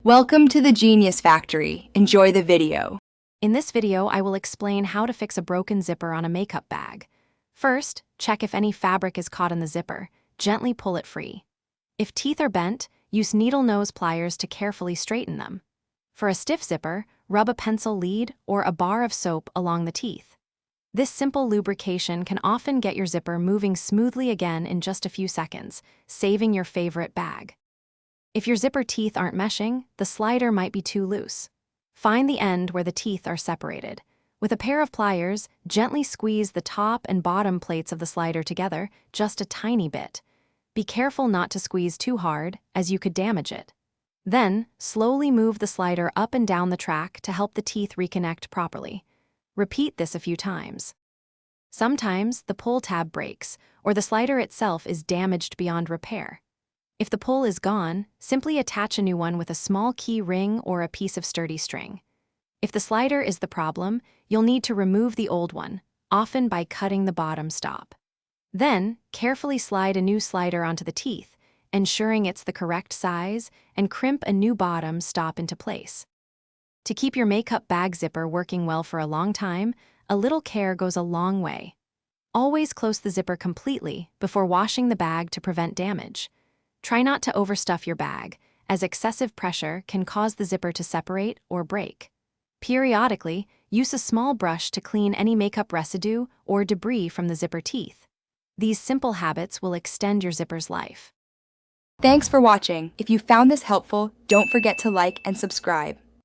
Welcome to the Genius Factory. Enjoy the video. In this video, I will explain how to fix a broken zipper on a makeup bag. First, check if any fabric is caught in the zipper. Gently pull it free. If teeth are bent, use needle nose pliers to carefully straighten them. For a stiff zipper, rub a pencil lead or a bar of soap along the teeth. This simple lubrication can often get your zipper moving smoothly again in just a few seconds, saving your favorite bag. If your zipper teeth aren't meshing, the slider might be too loose. Find the end where the teeth are separated. With a pair of pliers, gently squeeze the top and bottom plates of the slider together, just a tiny bit. Be careful not to squeeze too hard, as you could damage it. Then, slowly move the slider up and down the track to help the teeth reconnect properly. Repeat this a few times. Sometimes, the pull tab breaks, or the slider itself is damaged beyond repair. If the pull is gone, simply attach a new one with a small key ring or a piece of sturdy string. If the slider is the problem, you'll need to remove the old one, often by cutting the bottom stop. Then, carefully slide a new slider onto the teeth, ensuring it's the correct size, and crimp a new bottom stop into place. To keep your makeup bag zipper working well for a long time, a little care goes a long way. Always close the zipper completely before washing the bag to prevent damage. Try not to overstuff your bag, as excessive pressure can cause the zipper to separate or break. Periodically, use a small brush to clean any makeup residue or debris from the zipper teeth. These simple habits will extend your zipper's life. Thanks for watching. If you found this helpful, don't forget to like and subscribe.